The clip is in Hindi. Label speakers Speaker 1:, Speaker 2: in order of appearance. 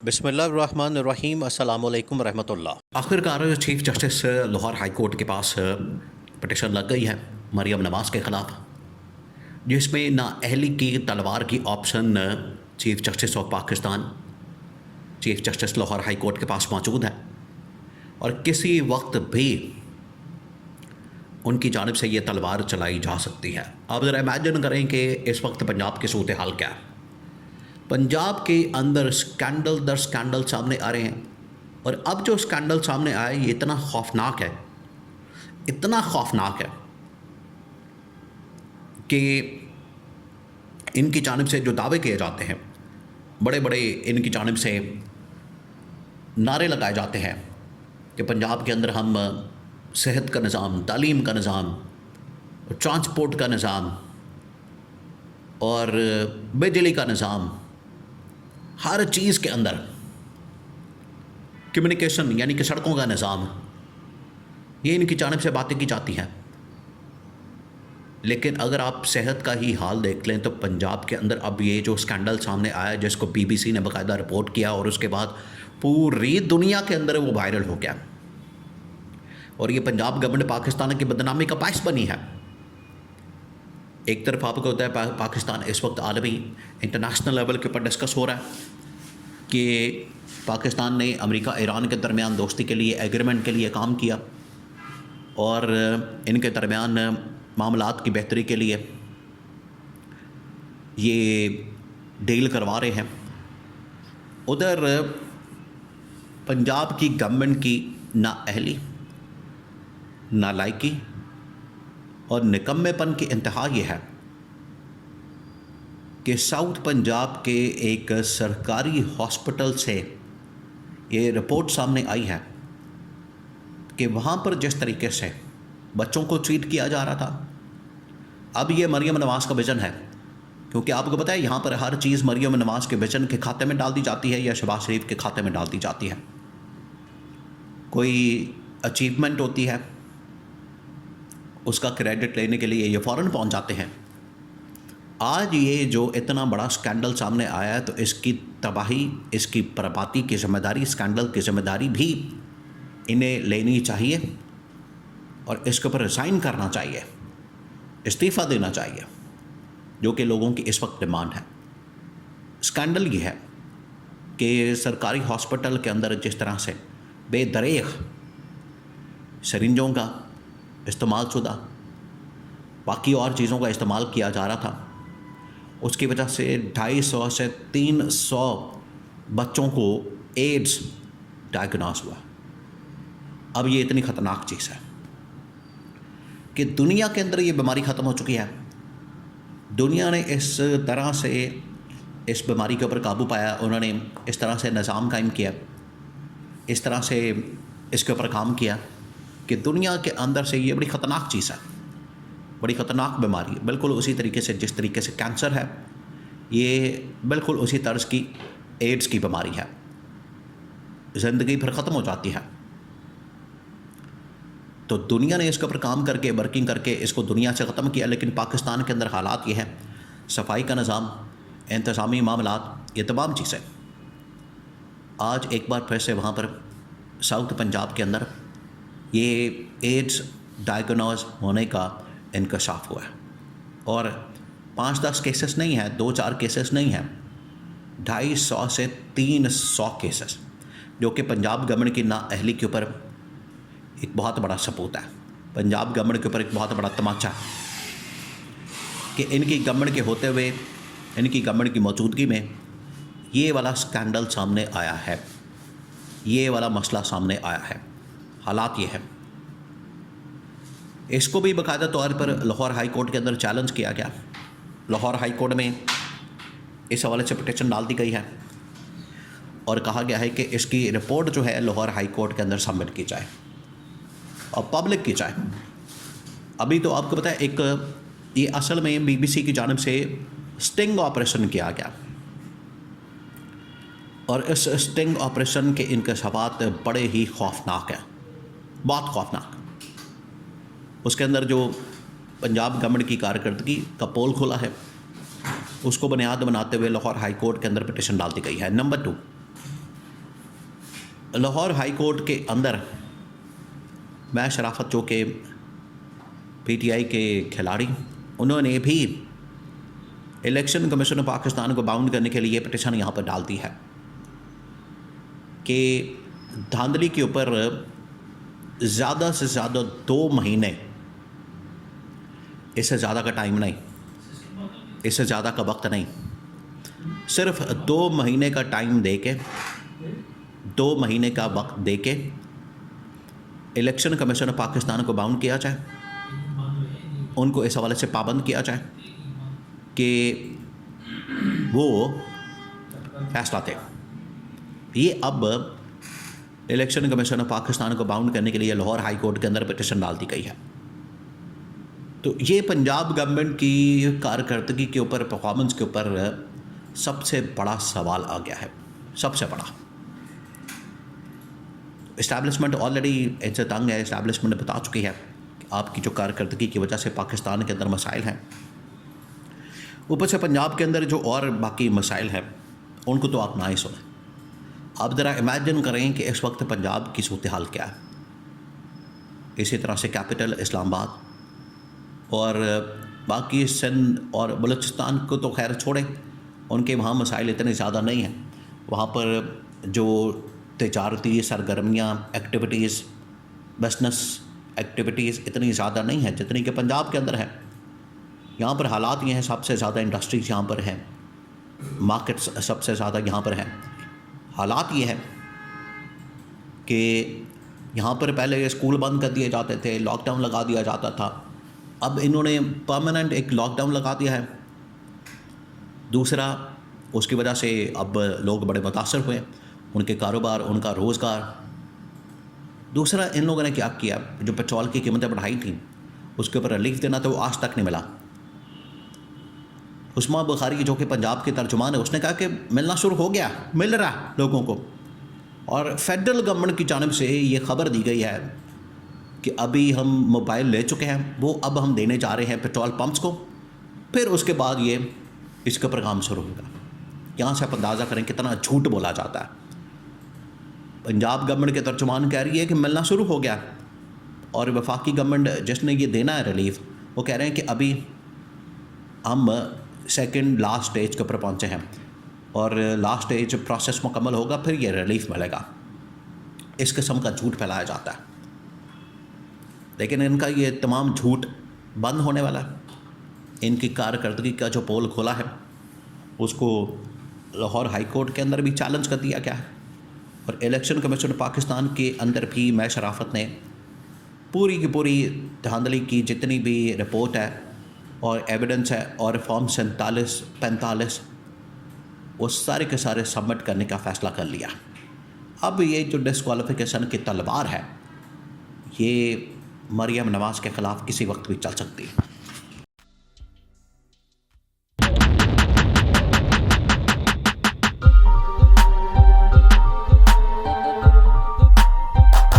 Speaker 1: बिस्मिल्लाहिर्रहमानिर्रहीम अस्सलाम वालेकुम रहमतुल्लाह।
Speaker 2: आखिरकार chief justice Lahore high court के पास पटिशन लग गई है मरियम नवाज़ के ख़िलाफ़, जिसमें नाअहली की तलवार की option chief justice of Pakistan, chief justice Lahore high court के पास मौजूद है और किसी वक्त भी उनकी जानिब से ये तलवार चलाई जा सकती है। आप ज़रा इमेजिन करें कि इस वक्त पंजाब की सूरत हाल क्या है। पंजाब के अंदर स्कैंडल दर स्कैंडल सामने आ रहे हैं और अब जो स्कैंडल सामने आया ये इतना खौफनाक है, इतना खौफनाक है कि इनकी जानिब से जो दावे किए जाते हैं, बड़े बड़े इनकी जानिब से नारे लगाए जाते हैं कि पंजाब के अंदर हम सेहत का निज़ाम, तालीम का निज़ाम, ट्रांसपोर्ट का निज़ाम और बिजली का निज़ाम, हर चीज़ के अंदर कम्युनिकेशन यानी कि सड़कों का निज़ाम, ये इनकी जानिब से बातें की जाती हैं। लेकिन अगर आप सेहत का ही हाल देख लें तो पंजाब के अंदर अब ये जो स्कैंडल सामने आया, जिसको BBC ने बाकायदा रिपोर्ट किया और उसके बाद पूरी दुनिया के अंदर वो वायरल हो गया और ये पंजाब गवर्नमेंट पाकिस्तान की बदनामी का बायस बनी है। एक तरफ आपको होता है पाकिस्तान इस वक्त आलमी इंटरनेशनल लेवल के ऊपर डिस्कस हो रहा है कि पाकिस्तान ने अमेरिका ईरान के दरमियान दोस्ती के लिए एग्रीमेंट के लिए काम किया और इनके दरमियान मामलात की बेहतरी के लिए ये डील करवा रहे हैं। उधर पंजाब की गवर्नमेंट की नाअहली, नालायकी और निकम्मेपन की इंतहा ये है कि साउथ पंजाब के एक सरकारी हॉस्पिटल से ये रिपोर्ट सामने आई है कि वहाँ पर जिस तरीके से बच्चों को ट्रीट किया जा रहा था, अब ये मरियम नवाज़ का विजन है। क्योंकि आपको पता है यहाँ पर हर चीज़ मरियम नवाज़ के विजन के खाते में डाल दी जाती है या शहबाज शरीफ के खाते में डाल दी जाती है। कोई अचीवमेंट होती है, उसका क्रेडिट लेने के लिए ये फ़ौरन पहुंच जाते हैं। आज ये जो इतना बड़ा स्कैंडल सामने आया है तो इसकी तबाही, इसकी बर्बादी की ज़िम्मेदारी, स्कैंडल की ज़िम्मेदारी भी इन्हें लेनी चाहिए और इसके ऊपर रिज़ाइन करना चाहिए, इस्तीफ़ा देना चाहिए, जो कि लोगों की इस वक्त डिमांड है। स्कैंडल ये है कि सरकारी हॉस्पिटल के अंदर जिस तरह से बेदरेख सरिंजों का इस्तेमाल शुदा, बाकी और चीज़ों का इस्तेमाल किया जा रहा था, उसकी वजह से 250 से 300 बच्चों को एड्स डायग्नोस हुआ। अब ये इतनी ख़तरनाक चीज़ है कि दुनिया के अंदर ये बीमारी ख़त्म हो चुकी है। दुनिया ने इस तरह से इस बीमारी के ऊपर काबू पाया, उन्होंने इस तरह से निज़ाम कायम किया, इस तरह से इसके ऊपर काम किया कि दुनिया के अंदर से ये बड़ी ख़तरनाक चीज़ है, बड़ी ख़तरनाक बीमारी है। बिल्कुल उसी तरीके से जिस तरीके से कैंसर है, ये बिल्कुल उसी तर्ज की एड्स की बीमारी है। ज़िंदगी फिर ख़त्म हो जाती है। तो दुनिया ने इसके ऊपर काम करके, वर्किंग करके इसको दुनिया से ख़त्म किया। लेकिन पाकिस्तान के अंदर हालात ये हैं, सफाई का निज़ाम, इंतज़ामी मामलात, ये तमाम चीज़ें आज एक बार फिर से वहाँ पर साउथ पंजाब के अंदर ये एड्स डायग्नोज होने का इंकशाफ हुआ है और 5-10 केसेस नहीं हैं, 2-4 केसेस नहीं हैं, 250 से 300 केसेस, जो कि पंजाब गवर्नमेंट की नाअहली के ऊपर एक बहुत बड़ा सबूत है। पंजाब गवर्नमेंट के ऊपर एक बहुत बड़ा तमाचा है कि इनकी गवर्नमेंट के होते हुए, इनकी गवर्नमेंट की मौजूदगी में ये वाला स्कैंडल सामने आया है, ये वाला मसला सामने आया है। हालात ये है। इसको भी बाकायदा तौर पर लाहौर हाई कोर्ट के अंदर चैलेंज किया गया। लाहौर हाई कोर्ट में इस हवाले से पिटीशन डाल दी गई है और कहा गया है कि इसकी रिपोर्ट जो है लाहौर हाई कोर्ट के अंदर सबमिट की जाए और पब्लिक की जाए। अभी तो आपको पता है एक ये असल में BBC की जानिब से स्टिंग ऑपरेशन किया गया और इस स्टिंग ऑपरेशन के इंकशाफात बड़े ही खौफनाक हैं, बहुत खौफनाक। उसके अंदर जो पंजाब गवर्नमेंट की कारकर्दगी का पोल खुला है, उसको बुनियाद बनाते हुए लाहौर हाई कोर्ट के अंदर पिटीशन डाल दी गई है। नंबर 2, लाहौर हाई कोर्ट के अंदर मैं शराफत जो कि पीटीआई के खिलाड़ी, उन्होंने भी इलेक्शन कमीशन ऑफ पाकिस्तान को बाउंड करने के लिए पिटिशन यहाँ पर डाल दी है कि धांधली के ऊपर ज़्यादा से ज़्यादा 2 महीने, इससे ज़्यादा का टाइम नहीं, इससे ज़्यादा का वक्त नहीं, सिर्फ 2 महीने का टाइम दे के, 2 महीने का वक्त दे के इलेक्शन कमीशन ऑफ पाकिस्तान को बाउंड किया जाए, उनको इस हवाले से पाबंद किया जाए कि वो फैसला थे। ये अब इलेक्शन कमीशन ऑफ पाकिस्तान को बाउंड करने के लिए लाहौर हाई कोर्ट के अंदर पिटिशन डाल दी गई है। तो ये पंजाब गवर्नमेंट की कारकर्दगी के ऊपर, परफॉर्मेंस के ऊपर सबसे बड़ा सवाल आ गया है, सबसे बड़ा। इस्टेब्लिशमेंट ऑलरेडी इनसे तंग है। इस्टेब्लिशमेंट बता चुकी है कि आपकी जो कारकर्दगी की वजह से पाकिस्तान के अंदर मसाइल हैं, ऊपर से पंजाब के अंदर जो और बाकी मसाइल हैं उनको तो आप ना ही सुनें। आप ज़रा इमेजिन करें कि इस वक्त पंजाब की सूरत हाल क्या है। इसी तरह से कैपिटल इस्लामाबाद और बाकी सिंध और बलूचिस्तान को तो खैर छोड़ें, उनके वहाँ मसाइल इतने ज़्यादा नहीं हैं। वहाँ पर जो तिजारती सरगर्मियाँ, एक्टिविटीज़, बिजनेस एक्टिविटीज़ इतनी ज़्यादा नहीं है जितनी कि पंजाब के अंदर है। यहाँ पर हालात ये हैं, सबसे ज़्यादा इंडस्ट्रीज़ यहाँ पर हैं, मार्केट्स सबसे ज़्यादा यहाँ पर हैं। हालात ये हैं कि यहाँ पर पहले स्कूल बंद कर दिए जाते थे, लॉकडाउन लगा दिया जाता था, अब इन्होंने परमानेंट एक लॉकडाउन लगा दिया है। दूसरा, उसकी वजह से अब लोग बड़े मुतासर हुए, उनके कारोबार, उनका रोज़गार। दूसरा, इन लोगों ने क्या किया, जो पेट्रोल की कीमतें बढ़ाई थी उसके ऊपर रिलीफ देना तो वो आज तक नहीं मिला। उस्मा बुखारी जो कि पंजाब के तर्जुमान है, उसने कहा कि मिलना शुरू हो गया, मिल रहा लोगों को। और फेडरल गवर्नमेंट की जानिब से ये खबर दी गई है कि अभी हम मोबाइल ले चुके हैं, वो अब हम देने जा रहे हैं पेट्रोल पंप्स को, फिर उसके बाद ये इसका प्रोग्राम शुरू होगा। यहाँ से आप अंदाज़ा करें कितना झूठ बोला जाता है। पंजाब गवर्नमेंट के तर्जुमान कह रही है कि मिलना शुरू हो गया, और वफाकी गवर्नमेंट जिसने ये देना है रिलीफ, वो कह रहे हैं कि अभी हम सेकंड लास्ट स्टेज के ऊपर पहुँचे हैं और लास्ट स्टेज प्रोसेस मुकम्मल होगा, फिर ये रिलीफ मिलेगा। इस किस्म का झूठ फैलाया जाता है, लेकिन इनका ये तमाम झूठ बंद होने वाला है। इनकी कारकर्दगी का जो पोल खोला है उसको लाहौर हाई कोर्ट के अंदर भी चैलेंज कर दिया गया है, और इलेक्शन कमीशन पाकिस्तान के अंदर भी मैं शराफत ने पूरी की पूरी धांधली की जितनी भी रिपोर्ट है और एविडेंस है और फॉर्म 47-45 वो सारे के सारे सबमिट करने का फ़ैसला कर लिया। अब ये जो डिस्क्वालिफिकेशन की तलवार है, ये मरियम नवाज़ के ख़िलाफ़ किसी वक्त भी चल सकती है।